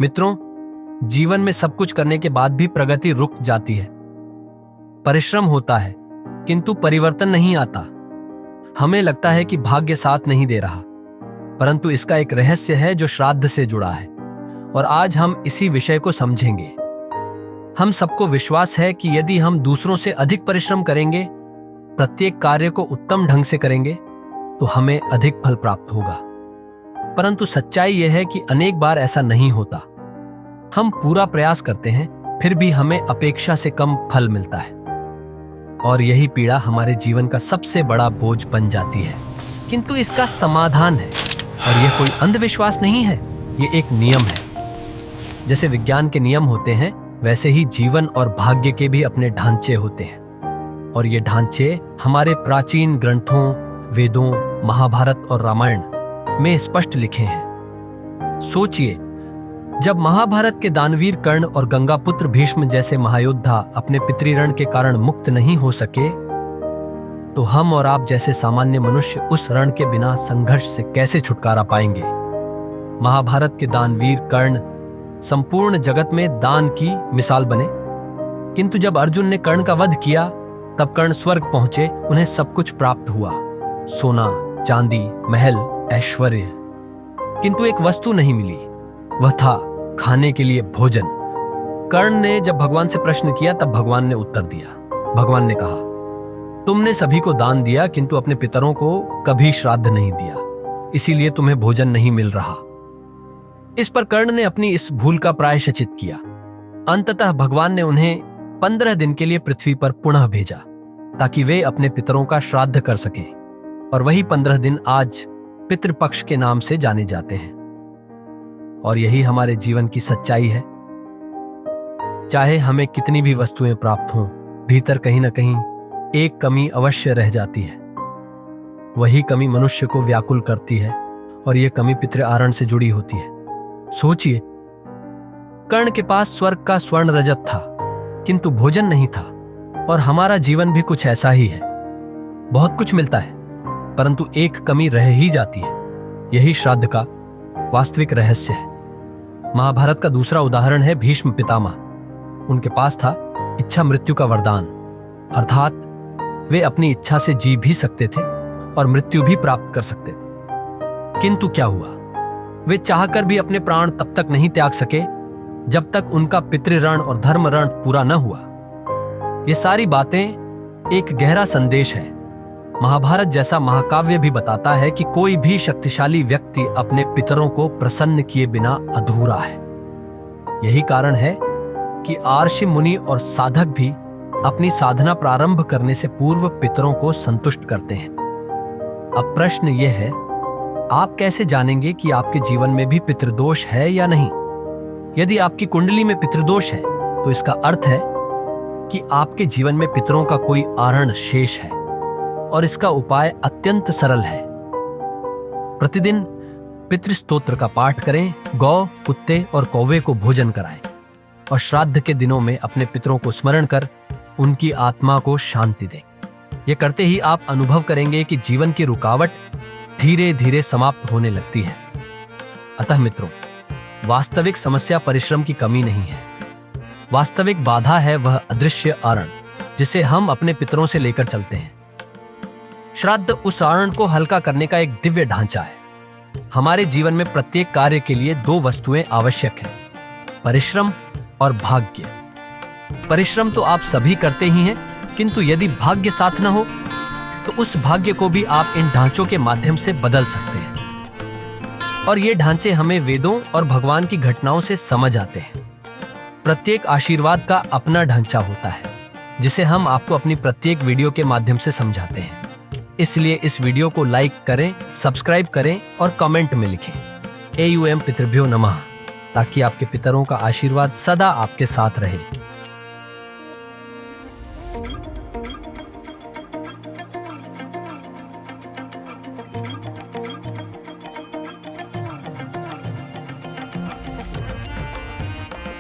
मित्रों, जीवन में सब कुछ करने के बाद भी प्रगति रुक जाती है। परिश्रम होता है किंतु परिवर्तन नहीं आता। हमें लगता है कि भाग्य साथ नहीं दे रहा, परंतु इसका एक रहस्य है जो श्राद्ध से जुड़ा है, और आज हम इसी विषय को समझेंगे। हम सबको विश्वास है कि यदि हम दूसरों से अधिक परिश्रम करेंगे, प्रत्येक कार्य को उत्तम ढंग से करेंगे, तो हमें अधिक फल प्राप्त होगा। परंतु सच्चाई यह है कि अनेक बार ऐसा नहीं होता। हम पूरा प्रयास करते हैं, फिर भी हमें अपेक्षा से कम फल मिलता है, और यही पीड़ा हमारे जीवन का सबसे बड़ा बोझ बन जाती है। किंतु इसका समाधान है, और यह कोई अंधविश्वास नहीं है, ये एक नियम है। जैसे विज्ञान के नियम होते हैं, वैसे ही जीवन और भाग्य के भी अपने ढांचे होते हैं, और ये ढांचे हमारे प्राचीन ग्रंथों, वेदों, महाभारत और रामायण में स्पष्ट लिखे हैं। सोचिए, जब महाभारत के दानवीर कर्ण और गंगापुत्र भीष्म जैसे महायोद्धा अपने पितृऋण के कारण मुक्त नहीं हो सके, तो हम और आप जैसे सामान्य मनुष्य उस ऋण के बिना संघर्ष से कैसे छुटकारा पाएंगे। महाभारत के दानवीर कर्ण संपूर्ण जगत में दान की मिसाल बने, किंतु जब अर्जुन ने कर्ण का वध किया, तब कर्ण स्वर्ग पहुंचे, उन्हें सब कुछ प्राप्त हुआ, सोना, चांदी, महल, ऐश्वर्य, किंतु एक वस्तु नहीं मिली, वह था खाने के लिए भोजन। कर्ण ने जब भगवान से प्रश्न किया, तब भगवान ने उत्तर दिया। भगवान ने कहा, तुमने सभी को दान दिया, किंतु अपने पितरों को कभी श्राद्ध नहीं दिया, इसीलिए तुम्हें भोजन नहीं मिल रहा। इस पर कर्ण ने अपनी इस भूल का प्रायश्चित किया। अंततः भगवान ने उन्हें 15 दिन के लिए पृथ्वी पर पुनः भेजा, ताकि वे अपने पितरों का श्राद्ध कर सकें, और वही 15 दिन आज पितृपक्ष के नाम से जाने जाते हैं। और यही हमारे जीवन की सच्चाई है। चाहे हमें कितनी भी वस्तुएं प्राप्त हों, भीतर कहीं ना कहीं एक कमी अवश्य रह जाती है। वही कमी मनुष्य को व्याकुल करती है, और यह कमी पितृ आरण से जुड़ी होती है। सोचिए, कर्ण के पास स्वर्ग का स्वर्ण रजत था, किंतु भोजन नहीं था, और हमारा जीवन भी कुछ ऐसा ही है। बहुत कुछ मिलता है, परंतु एक कमी रह ही जाती है। यही श्राद्ध का वास्तविक रहस्य है। महाभारत का दूसरा उदाहरण है भीष्म पितामह। उनके पास था इच्छा मृत्यु का वरदान, अर्थात वे अपनी इच्छा से जी भी सकते थे और मृत्यु भी प्राप्त कर सकते थे। किंतु क्या हुआ? वे चाहकर भी अपने प्राण तब तक नहीं त्याग सके जब तक उनका पितृऋण और धर्म ऋण पूरा न हुआ। ये सारी बातें एक गहरा संदेश है। महाभारत जैसा महाकाव्य भी बताता है कि कोई भी शक्तिशाली व्यक्ति अपने पितरों को प्रसन्न किए बिना अधूरा है। यही कारण है कि आर्षि मुनि और साधक भी अपनी साधना प्रारंभ करने से पूर्व पितरों को संतुष्ट करते हैं। अब प्रश्न यह है, आप कैसे जानेंगे कि आपके जीवन में भी पितृदोष है या नहीं? यदि आपकी कुंडली में पितृदोष है, तो इसका अर्थ है कि आपके जीवन में पितरों का कोई आरण शेष है, और इसका उपाय अत्यंत सरल है। प्रतिदिन पितृस्तोत्र का पाठ करें, गौ, कुत्ते और कौवे को भोजन कराएं, और श्राद्ध के दिनों में अपने पितरों को स्मरण कर उनकी आत्मा को शांति दें। यह करते ही आप अनुभव करेंगे कि जीवन की रुकावट धीरे धीरे समाप्त होने लगती है। अतः मित्रों, वास्तविक समस्या परिश्रम की कमी नहीं है। वास्तविक बाधा है वह अदृश्य आरण, जिसे हम अपने पितरों से लेकर चलते हैं। श्राद्ध उस आरण को हल्का करने का एक दिव्य ढांचा है। हमारे जीवन में प्रत्येक कार्य के लिए 2 वस्तुएं आवश्यक हैं, परिश्रम और भाग्य। परिश्रम तो आप सभी करते ही हैं, किंतु यदि भाग्य साथ न हो, तो उस भाग्य को भी आप इन ढांचों के माध्यम से बदल सकते हैं। और ये ढांचे हमें वेदों और भगवान की घटनाओं से समझ आते हैं। प्रत्येक आशीर्वाद का अपना ढांचा होता है, जिसे हम आपको अपनी प्रत्येक वीडियो के माध्यम से समझाते हैं। इसलिए इस वीडियो को लाइक करें, सब्सक्राइब करें और कमेंट में लिखें AUM पितृभ्यो नमः, ताकि आपके पितरों का आशीर्वाद सदा आपके साथ रहे।